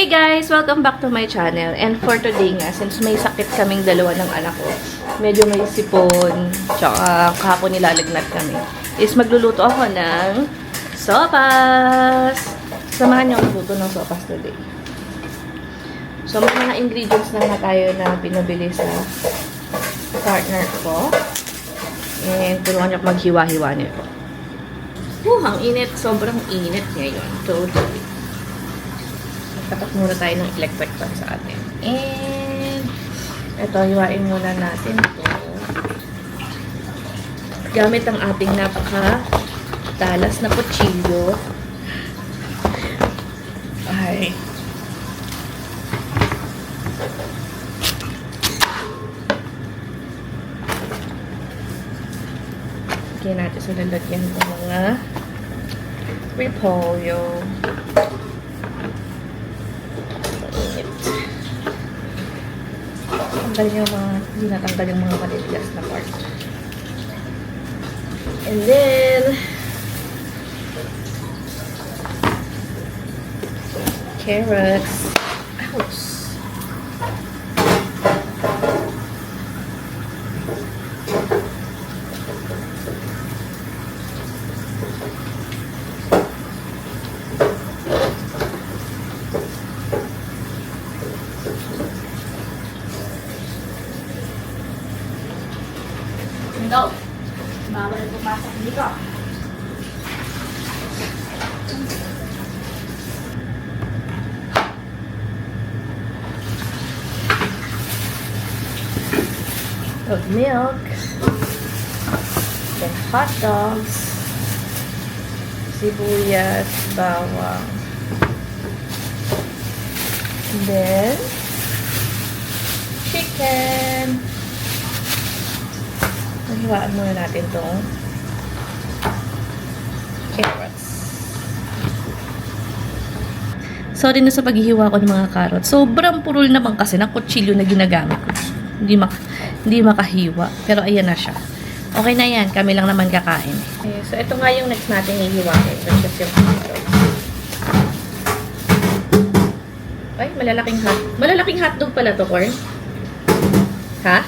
Hey guys! Welcome back to my channel. And for today nga, since may sakit kaming dalawa ng anak ko, medyo may sipon, tsaka kahapon nilalagnat kami, is magluluto ako ng sopas! Samahan niyo magluto ng sopas today. So, may mga ingredients lang na tayo na pinabili sa partner ko. And tulungan niyo maghiwa-hiwa nito. Ang init. Sobrang init ngayon. Totally. Tapat muna tayo ng electric fan sa atin. And ito, hiwain muna natin ito. Gamit ang ating napaka-talas na kutsilyo. Ay. Lagyan natin sa lalagyan ng mga repolyo. Tanggal yung mga, hindi natanggal yung mga maliligas na part. And then, carrots. Ouch! No. Bawal na pumasok dito. Of milk. Then hot dogs. Sibuyas, bawang. And then chicken. Hiwaan muna natin itong carrots. Sorry na sa paghihiwa ko ng mga carrots. Sobrang purol naman kasi ng kutsilyo na ginagamit ko. Hindi makahiwa. Pero ayan na siya. Okay na yan. Kami lang naman kakain. Okay, so ito nga yung next natin hihiwain. Which is yung carrots. Ay, malalaking hotdog pala to, Corn. Ha?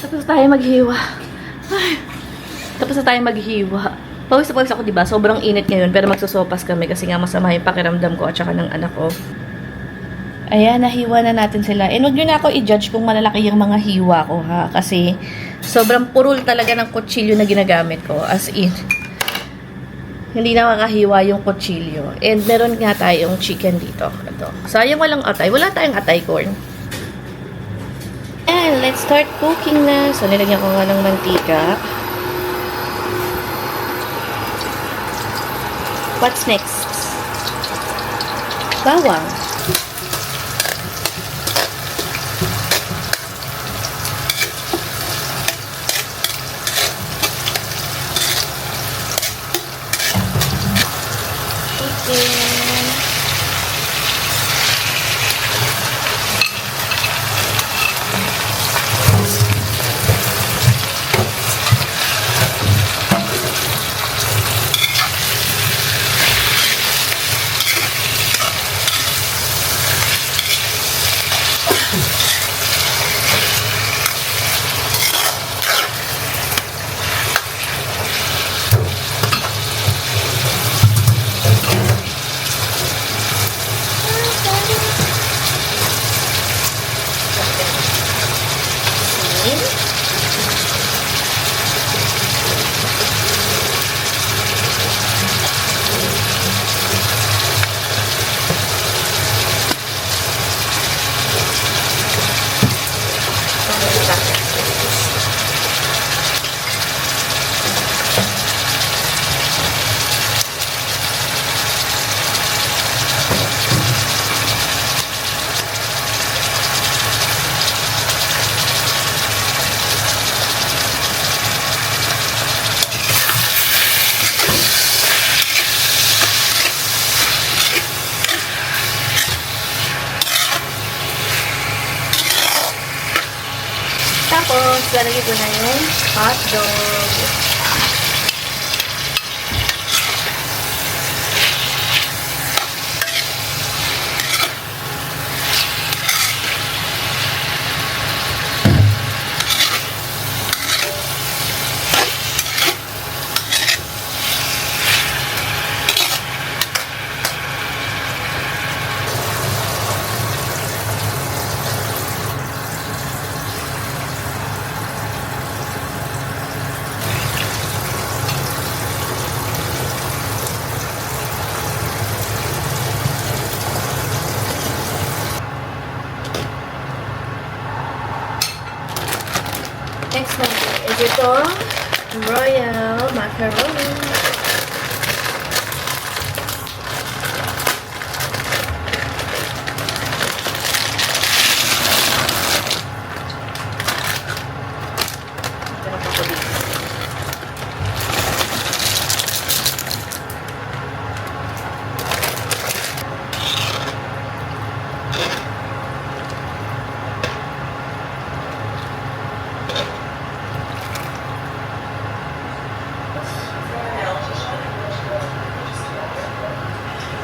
Tapos tayo maghiwa. Ay, tapos na tayo maghiwa. Pawis na pawis ako, diba? Sobrang init ngayon, pero magsusopas kami kasi nga masama yung pakiramdam ko at saka ng anak ko. Ayan, nahiwa na natin sila. And huwag nyo na ako i-judge kung malalaki yung mga hiwa ko, ha? Kasi sobrang purul talaga ng kutsilyo na ginagamit ko. As in, hindi na makahiwa yung kutsilyo. And meron nga tayong chicken dito. Ito. Sayang walang atay. Wala tayong atay, Corn. And let's start cooking na. So, nilagyan ko nga ng mantika. What's next? Bawang. Chicken. lalagay ko na yung hotdog. Next naman is itong Royal Macaroni. Sarap ako dito.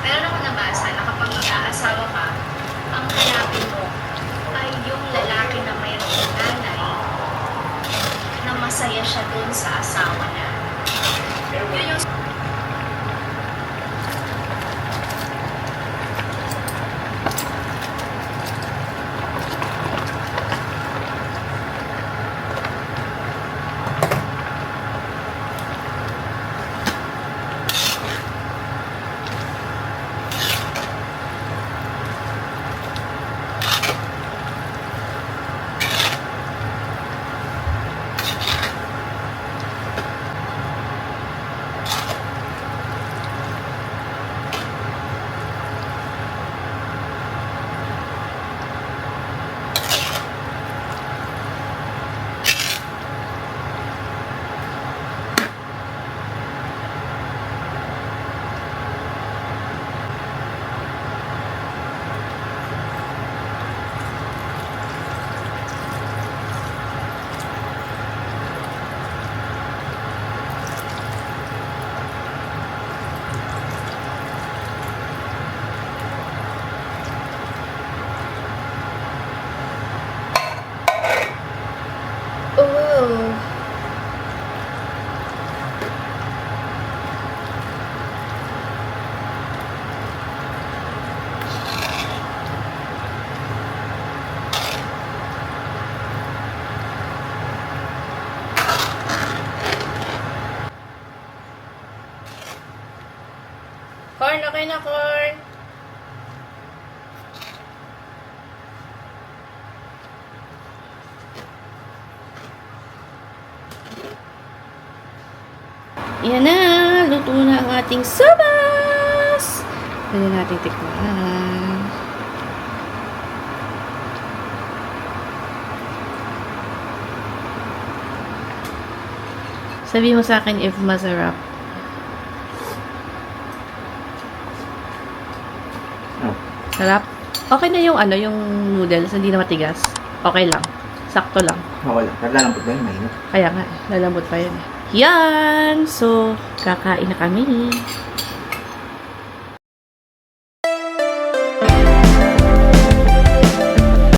Meron ako nabasa na kapag mag-aasawa ka, ang hanapin mo ay yung lalaki na mayroong nanay na masaya siya dun sa asawa na. Yun yung Oh! Corn, okay na, corn. Yan na, luto na ang ating sabas. Pwede natin tikman. Sabi mo sa akin if masarap. Oh, Sarap? Okay na yung ano, yung noodles, hindi na matigas. Okay lang. Sakto lang. okay lang. Naglalambot ba yun? Mainit. Kaya nga, lalambot pa yan eh. Yan! So, kakain na kami.